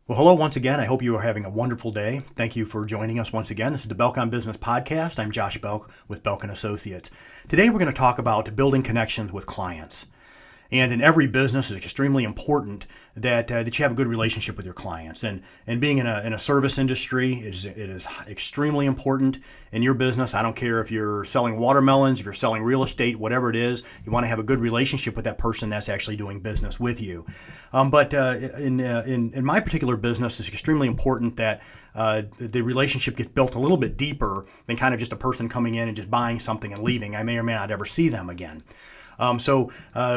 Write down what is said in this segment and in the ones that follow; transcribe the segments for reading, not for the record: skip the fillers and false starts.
Well, hello once again. I hope you are having a wonderful day. Thank you for joining us once again. This is the Belk on Business podcast. I'm Josh Belk with Belk and Associates. Today we're going to talk about building connections with clients. And in every business, it's extremely important that you have a good relationship with your clients. And being in a service industry, it is extremely important in your business. I don't care if you're selling watermelons, if you're selling real estate, whatever it is, you want to have a good relationship with that person that's actually doing business with you. But in my particular business, it's extremely important that the relationship gets built a little bit deeper than kind of just a person coming in and just buying something and leaving. I may or may not ever see them again. So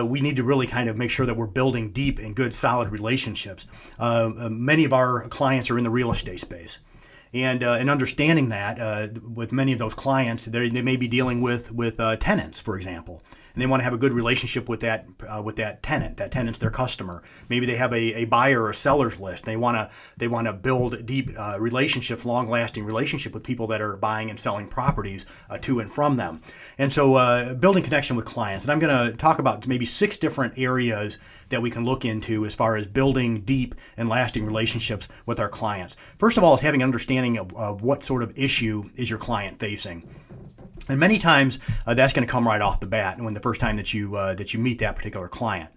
we need to really kind of make sure that we're building deep and good, solid relationships. Many of our clients are in the real estate space. And understanding that with many of those clients, they may be dealing with tenants, for example. And they want to have a good relationship with that tenant. That tenant's their customer. Maybe they have a buyer or seller's list. They want to build deep relationships, long-lasting relationship with people that are buying and selling properties to and from them. And so building connection with clients. And I'm going to talk about maybe 6 different areas that we can look into as far as building deep and lasting relationships with our clients. First of all, is having an understanding of what sort of issue is your client facing. And many times that's going to come right off the bat when the first time that you meet that particular client,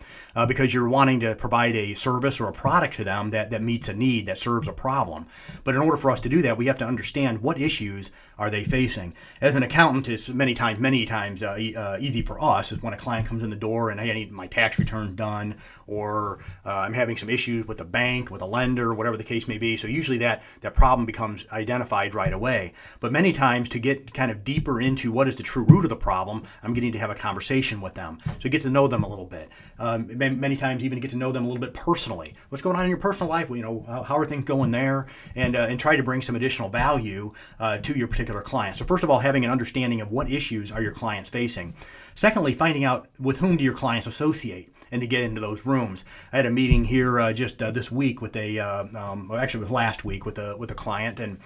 because you're wanting to provide a service or a product to them that meets a need, that serves a problem. But in order for us to do that, we have to understand what issues are they facing. As an accountant, it's many times easy for us is when a client comes in the door and, hey, I need my tax return done, or I'm having some issues with a bank, with a lender, whatever the case may be. So usually that problem becomes identified right away. But many times, to get kind of deeper into what is the true root of the problem, I'm getting to have a conversation with them. So get to know them a little bit. Many times even get to know them a little bit personally. What's going on in your personal life? How are things going there? And try to bring some additional value to your particular client. So first of all, having an understanding of what issues are your clients facing. Secondly, finding out with whom do your clients associate, and to get into those rooms. I had a meeting here just this week with actually it was last week with a client, and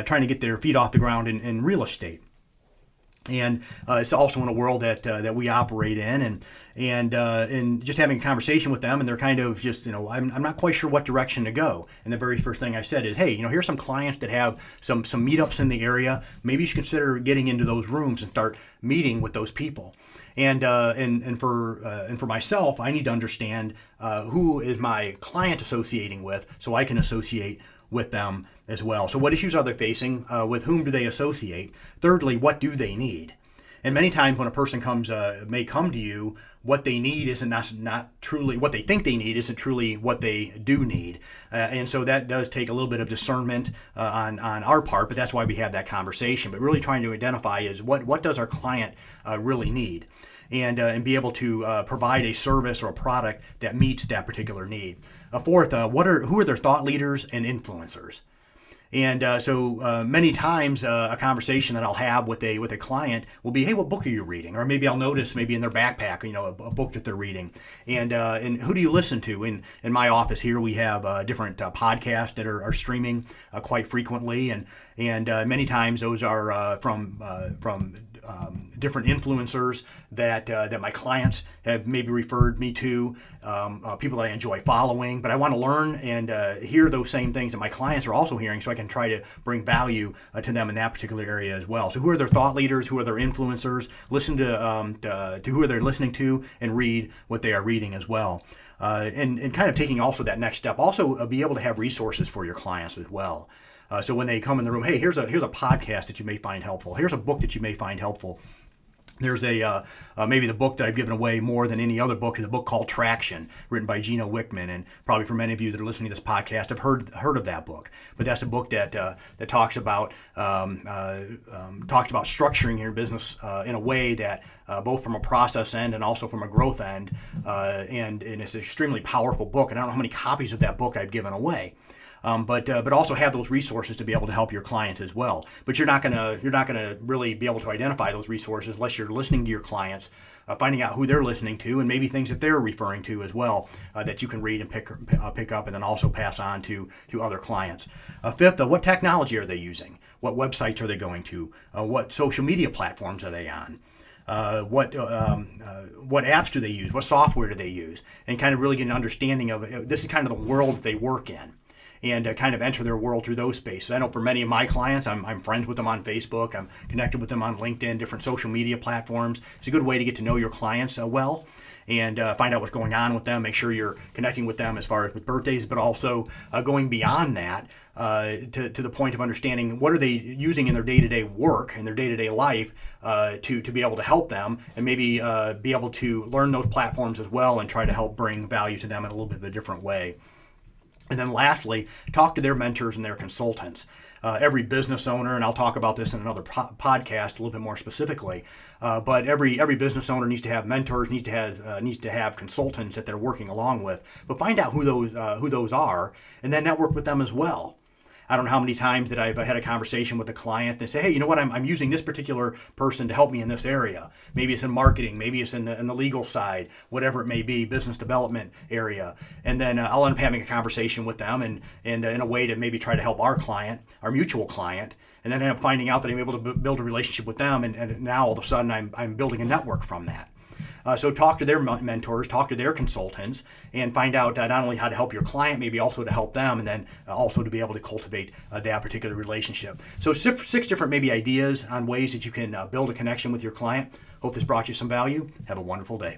trying to get their feet off the ground in real estate. And it's also in a world that we operate in, and just having a conversation with them, and they're kind of just, I'm not quite sure what direction to go. And the very first thing I said is, hey, here's some clients that have some meetups in the area. Maybe you should consider getting into those rooms and start meeting with those people. And for myself, I need to understand who is my client associating with, so I can associate with them as well. So what issues are they facing? With whom do they associate? Thirdly, what do they need? And many times when a person may come to you, what they need isn't not truly what they think they need, isn't truly what they do need. And so that does take a little bit of discernment on our part, but that's why we have that conversation. But really trying to identify is what does our client really need? And be able to provide a service or a product that meets that particular need. Fourth, who are their thought leaders and influencers? And so many times a conversation that I'll have with a client will be, hey, what book are you reading? Or maybe I'll notice maybe in their backpack, a book that they're reading. And who do you listen to? In my office here, we have different podcasts that are streaming quite frequently, and many times those are from different influencers that my clients have maybe referred me to, people that I enjoy following. But I want to learn and hear those same things that my clients are also hearing, so I can try to bring value to them in that particular area as well. So who are their thought leaders? Who are their influencers? Listen to who are they listening to, and read what they are reading as well. And kind of taking also that next step, also be able to have resources for your clients as well. So when they come in the room, hey, here's a podcast that you may find helpful. Here's a book that you may find helpful. There's maybe the book that I've given away more than any other book is a book called Traction, written by Gino Wickman, and probably for many of you that are listening to this podcast have heard of that book. But that's a book that talks about structuring your business in a way that both from a process end and also from a growth end, and it's an extremely powerful book. And I don't know how many copies of that book I've given away. But also have those resources to be able to help your clients as well. But you're not gonna really be able to identify those resources unless you're listening to your clients, finding out who they're listening to, and maybe things that they're referring to as well that you can read and pick up, and then also pass on to other clients. Fifth, what technology are they using? What websites are they going to? What social media platforms are they on? What apps do they use? What software do they use? And kind of really get an understanding of this is kind of the world that they work in. and kind of enter their world through those spaces. I know for many of my clients, I'm friends with them on Facebook, I'm connected with them on LinkedIn, different social media platforms. It's a good way to get to know your clients well and find out what's going on with them, make sure you're connecting with them as far as with birthdays, but also going beyond that to the point of understanding what are they using in their day-to-day work and their day-to-day life to be able to help them, and maybe be able to learn those platforms as well and try to help bring value to them in a little bit of a different way. And then lastly, talk to their mentors and their consultants. Every business owner, and I'll talk about this in another podcast a little bit more specifically, but every business owner needs to have mentors, needs to have consultants that they're working along with. But find out who those are, and then network with them as well. I don't know how many times that I've had a conversation with a client and say, hey, you know what, I'm using this particular person to help me in this area. Maybe it's in marketing, maybe it's in the legal side, whatever it may be, business development area. And then I'll end up having a conversation with them and in a way to maybe try to help our client, our mutual client, and then end up finding out that I'm able to build a relationship with them, and now all of a sudden I'm building a network from that. So talk to their mentors, talk to their consultants, and find out not only how to help your client, maybe also to help them, and then also to be able to cultivate that particular relationship. So 6 different maybe ideas on ways that you can build a connection with your client. Hope this brought you some value. Have a wonderful day.